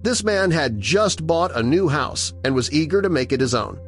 This man had just bought a new house and was eager to make it his own.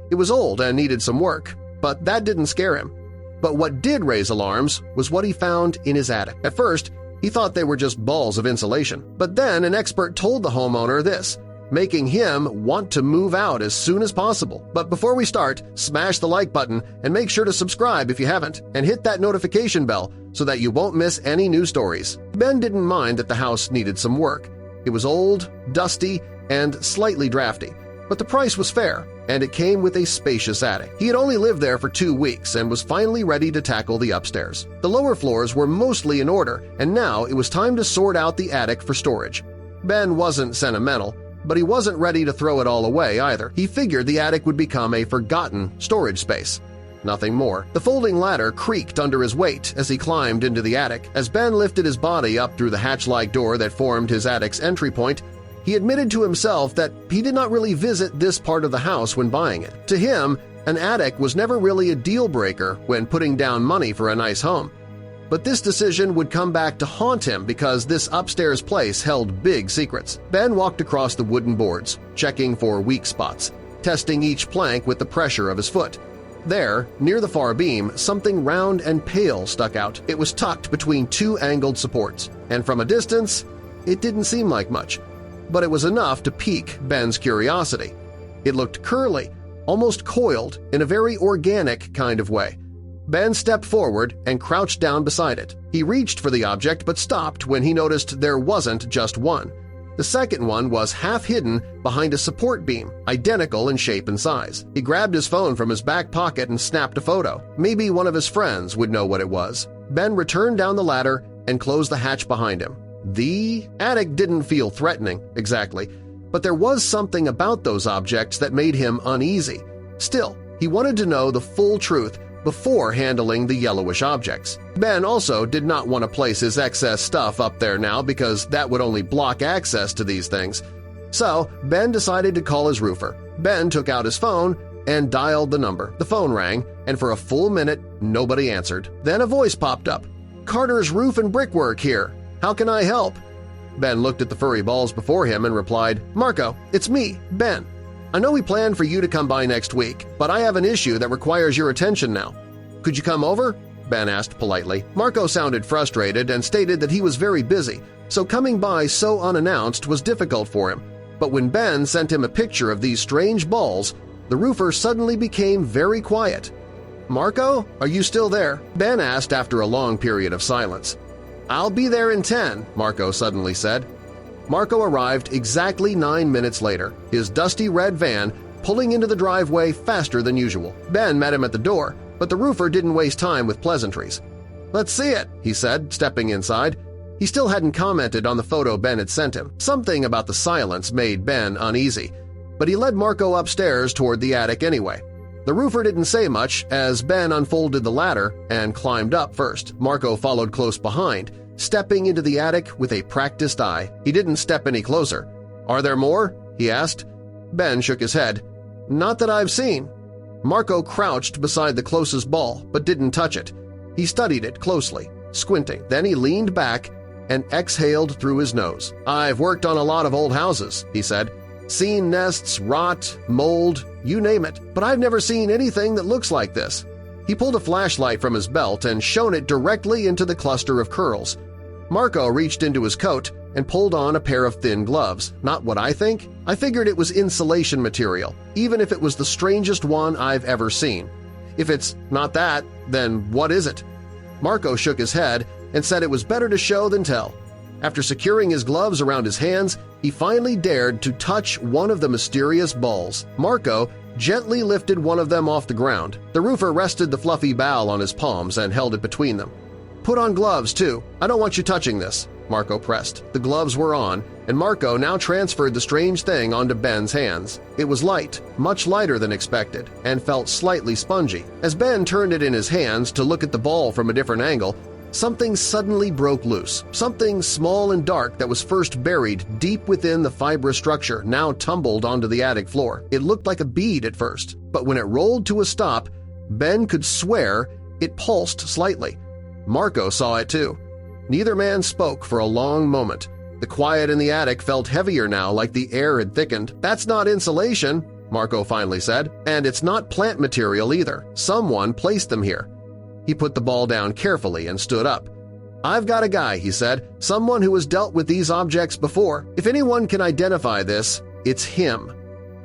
It was old and needed some work, but that didn't scare him. But what did raise alarms was what he found in his attic. At first, he thought they were just balls of insulation. But then an expert told the homeowner this, making him want to move out as soon as possible. But before we start, smash the like button and make sure to subscribe if you haven't, and hit that notification bell so that you won't miss any new stories. Ben didn't mind that the house needed some work. It was old, dusty, and slightly drafty, but the price was fair, and it came with a spacious attic. He had only lived there for 2 weeks and was finally ready to tackle the upstairs. The lower floors were mostly in order, and now it was time to sort out the attic for storage. Ben wasn't sentimental, but he wasn't ready to throw it all away either. He figured the attic would become a forgotten storage space. Nothing more. The folding ladder creaked under his weight as he climbed into the attic. As Ben lifted his body up through the hatch-like door that formed his attic's entry point, he admitted to himself that he did not really visit this part of the house when buying it. To him, an attic was never really a deal-breaker when putting down money for a nice home. But this decision would come back to haunt him because this upstairs place held big secrets. Ben walked across the wooden boards, checking for weak spots, testing each plank with the pressure of his foot. There, near the far beam, something round and pale stuck out. It was tucked between 2 angled supports, and from a distance, it didn't seem like much. But it was enough to pique Ben's curiosity. It looked curly, almost coiled, in a very organic kind of way. Ben stepped forward and crouched down beside it. He reached for the object but stopped when he noticed there wasn't just one. The second one was half hidden behind a support beam, identical in shape and size. He grabbed his phone from his back pocket and snapped a photo. Maybe one of his friends would know what it was. Ben returned down the ladder and closed the hatch behind him. The attic didn't feel threatening, exactly, but there was something about those objects that made him uneasy. Still, he wanted to know the full truth before handling the yellowish objects. Ben also did not want to place his excess stuff up there now because that would only block access to these things. So Ben decided to call his roofer. Ben took out his phone and dialed the number. The phone rang, and for a full minute, nobody answered. Then a voice popped up. "Carter's Roof and Brickwork here. How can I help?" Ben looked at the furry balls before him and replied, "Marco, it's me, Ben. I know we planned for you to come by next week, but I have an issue that requires your attention now. Could you come over?" Ben asked politely. Marco sounded frustrated and stated that he was very busy, so coming by so unannounced was difficult for him. But when Ben sent him a picture of these strange balls, the roofer suddenly became very quiet. "Marco, are you still there?" Ben asked after a long period of silence. "I'll be there in 10, Marco suddenly said. Marco arrived exactly 9 minutes later, his dusty red van pulling into the driveway faster than usual. Ben met him at the door, but the roofer didn't waste time with pleasantries. "Let's see it," he said, stepping inside. He still hadn't commented on the photo Ben had sent him. Something about the silence made Ben uneasy, but he led Marco upstairs toward the attic anyway. The roofer didn't say much as Ben unfolded the ladder and climbed up first. Marco followed close behind, stepping into the attic with a practiced eye. He didn't step any closer. "Are there more?" he asked. Ben shook his head. "Not that I've seen." Marco crouched beside the closest ball but didn't touch it. He studied it closely, squinting. Then he leaned back and exhaled through his nose. "I've worked on a lot of old houses," he said. "Seen nests, rot, mold, you name it, but I've never seen anything that looks like this." He pulled a flashlight from his belt and shone it directly into the cluster of curls. Marco reached into his coat and pulled on a pair of thin gloves. "Not what I think? I figured it was insulation material, even if it was the strangest one I've ever seen. If it's not that, then what is it?" Marco shook his head and said it was better to show than tell. After securing his gloves around his hands, he finally dared to touch one of the mysterious balls. Marco gently lifted one of them off the ground. The roofer rested the fluffy ball on his palms and held it between them. "Put on gloves, too. I don't want you touching this," Marco pressed. The gloves were on, and Marco now transferred the strange thing onto Ben's hands. It was light, much lighter than expected, and felt slightly spongy. As Ben turned it in his hands to look at the ball from a different angle, something suddenly broke loose. Something small and dark that was first buried deep within the fibrous structure now tumbled onto the attic floor. It looked like a bead at first, but when it rolled to a stop, Ben could swear it pulsed slightly. Marco saw it too. Neither man spoke for a long moment. The The quiet in the attic felt heavier now, like the air had thickened. "That's not insulation," Marco finally said, "and it's not plant material either. Someone placed them here." He put the ball down carefully and stood up. "I've got a guy," he said, "someone who has dealt with these objects before. If anyone can identify this, it's him."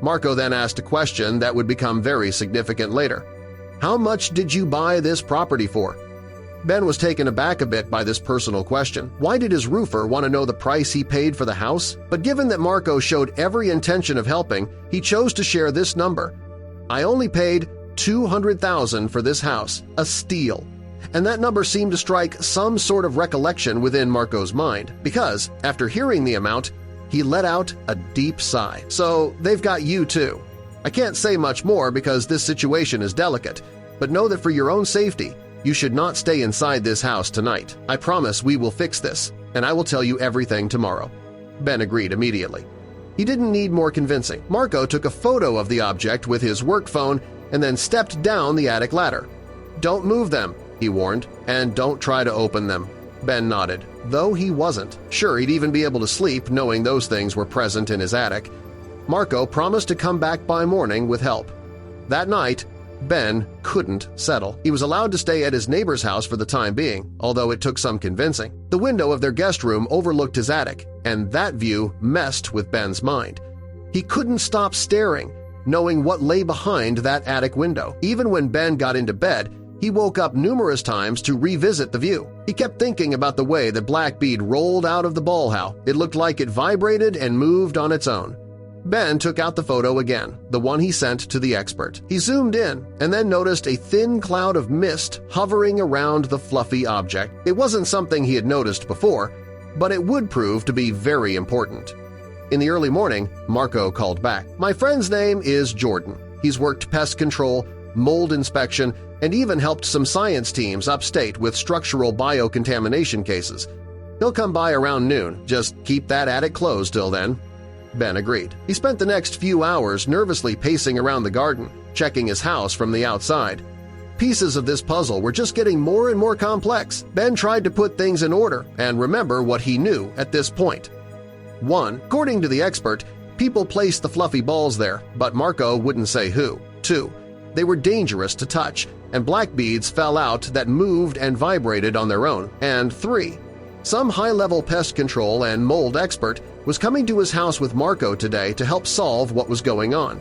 Marco then asked a question that would become very significant later. "How much did you buy this property for?" Ben was taken aback a bit by this personal question. Why did his roofer want to know the price he paid for the house? But given that Marco showed every intention of helping, he chose to share this number. "I only paid $200,000 for this house, a steal." And that number seemed to strike some sort of recollection within Marco's mind, because, after hearing the amount, he let out a deep sigh. "So they've got you too. I can't say much more because this situation is delicate, but know that for your own safety, you should not stay inside this house tonight. I promise we will fix this, and I will tell you everything tomorrow." Ben agreed immediately. He didn't need more convincing. Marco took a photo of the object with his work phone and then stepped down the attic ladder. "Don't move them," he warned, "and don't try to open them." Ben nodded, though he wasn't. Sure, he'd even be able to sleep knowing those things were present in his attic. Marco promised to come back by morning with help. That night, Ben couldn't settle. He was allowed to stay at his neighbor's house for the time being, although it took some convincing. The window of their guest room overlooked his attic, and that view messed with Ben's mind. He couldn't stop staring, knowing what lay behind that attic window. Even when Ben got into bed, he woke up numerous times to revisit the view. He kept thinking about the way the black bead rolled out of the ball how. It looked like it vibrated and moved on its own. Ben took out the photo again, the one he sent to the expert. He zoomed in and then noticed a thin cloud of mist hovering around the fluffy object. It wasn't something he had noticed before, but it would prove to be very important. In the early morning, Marco called back. "My friend's name is Jordan. He's worked pest control, mold inspection, and even helped some science teams upstate with structural biocontamination cases. He'll come by around noon. Just keep that attic closed till then." Ben agreed. He spent the next few hours nervously pacing around the garden, checking his house from the outside. Pieces of this puzzle were just getting more and more complex. Ben tried to put things in order and remember what he knew at this point. 1. According to the expert, people placed the fluffy balls there, but Marco wouldn't say who. 2. They were dangerous to touch, and black beads fell out that moved and vibrated on their own. And 3. Some high-level pest control and mold expert was coming to his house with Marco today to help solve what was going on.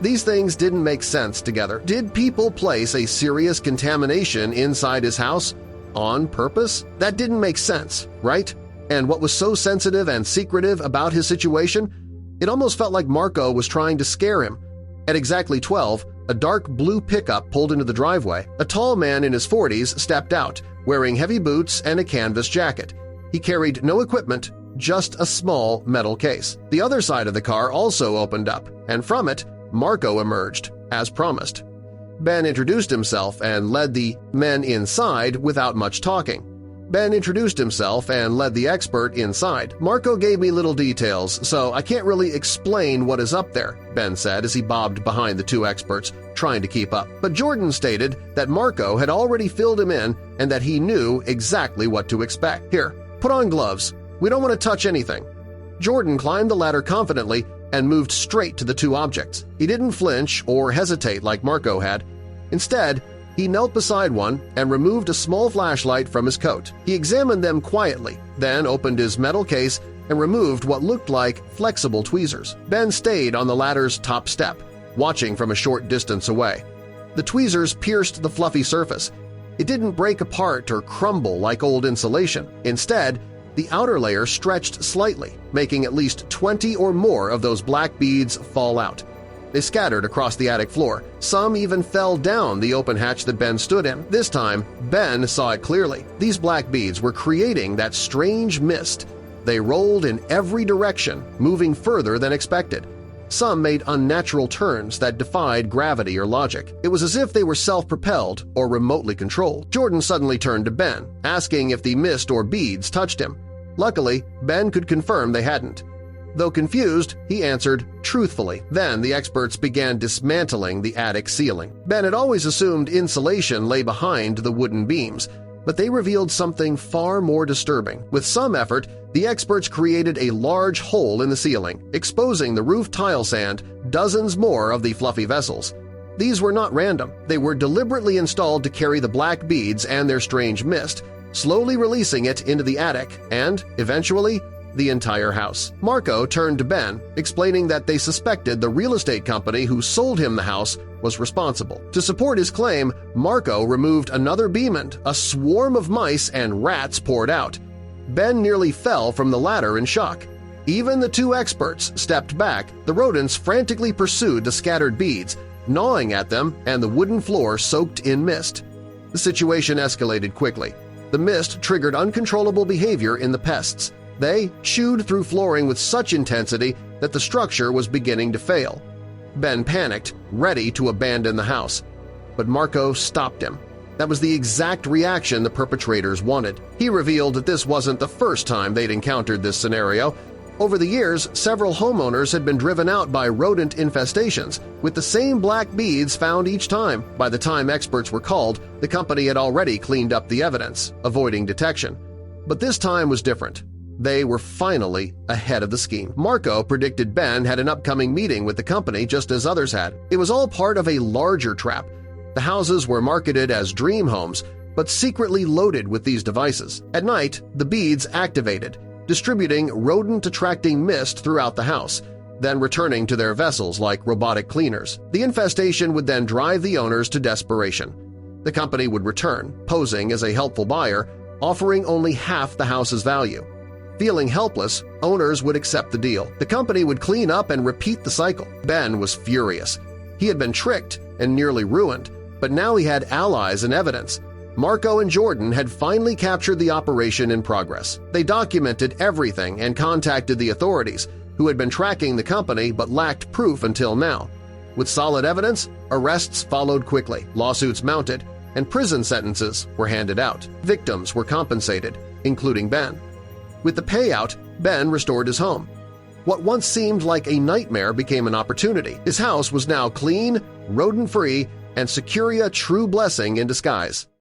These things didn't make sense together. Did people place a serious contamination inside his house on purpose? That didn't make sense, right? And what was so sensitive and secretive about his situation? It almost felt like Marco was trying to scare him. At exactly 12, a dark blue pickup pulled into the driveway. A tall man in his 40s stepped out, wearing heavy boots and a canvas jacket. He carried no equipment, just a small metal case. The other side of the car also opened up, and from it, Marco emerged, as promised. Ben introduced himself and led the men inside without much talking. Ben introduced himself and led the expert inside. "Marco gave me little details, so I can't really explain what is up there," Ben said as he bobbed behind the two experts, trying to keep up. But Jordan stated that Marco had already filled him in and that he knew exactly what to expect. "Here, put on gloves. We don't want to touch anything." Jordan climbed the ladder confidently and moved straight to the two objects. He didn't flinch or hesitate like Marco had. Instead, he knelt beside one and removed a small flashlight from his coat. He examined them quietly, then opened his metal case and removed what looked like flexible tweezers. Ben stayed on the ladder's top step, watching from a short distance away. The tweezers pierced the fluffy surface. It didn't break apart or crumble like old insulation. Instead, the outer layer stretched slightly, making at least 20 or more of those black beads fall out. They scattered across the attic floor. Some even fell down the open hatch that Ben stood in. This time, Ben saw it clearly. These black beads were creating that strange mist. They rolled in every direction, moving further than expected. Some made unnatural turns that defied gravity or logic. It was as if they were self-propelled or remotely controlled. Jordan suddenly turned to Ben, asking if the mist or beads touched him. Luckily, Ben could confirm they hadn't. Though confused, he answered truthfully. Then the experts began dismantling the attic ceiling. Ben had always assumed insulation lay behind the wooden beams, But they revealed something far more disturbing. With some effort, the experts created a large hole in the ceiling, exposing the roof tile sand, dozens more of the fluffy vessels. These were not random. They were deliberately installed to carry the black beads and their strange mist, slowly releasing it into the attic and, eventually, the entire house. Marco turned to Ben, explaining that they suspected the real estate company who sold him the house was responsible. To support his claim, Marco removed another beamant. A swarm of mice and rats poured out. Ben nearly fell from the ladder in shock. Even the two experts stepped back. The rodents frantically pursued the scattered beads, gnawing at them and the wooden floor soaked in mist. The situation escalated quickly. The mist triggered uncontrollable behavior in the pests. They chewed through flooring with such intensity that the structure was beginning to fail. Ben panicked, ready to abandon the house. But Marco stopped him. That was the exact reaction the perpetrators wanted. He revealed that this wasn't the first time they'd encountered this scenario. Over the years, several homeowners had been driven out by rodent infestations, with the same black beads found each time. By the time experts were called, the company had already cleaned up the evidence, avoiding detection. But this time was different. They were finally ahead of the scheme. Marco predicted Ben had an upcoming meeting with the company just as others had. It was all part of a larger trap. The houses were marketed as dream homes, but secretly loaded with these devices. At night, the beads activated, distributing rodent-attracting mist throughout the house, then returning to their vessels like robotic cleaners. The infestation would then drive the owners to desperation. The company would return, posing as a helpful buyer, offering only half the house's value. Feeling helpless, owners would accept the deal. The company would clean up and repeat the cycle. Ben was furious. He had been tricked and nearly ruined, but now he had allies and evidence. Marco and Jordan had finally captured the operation in progress. They documented everything and contacted the authorities, who had been tracking the company but lacked proof until now. With solid evidence, arrests followed quickly, lawsuits mounted, and prison sentences were handed out. Victims were compensated, including Ben. With the payout, Ben restored his home. What once seemed like a nightmare became an opportunity. His house was now clean, rodent-free, and secure, a true blessing in disguise.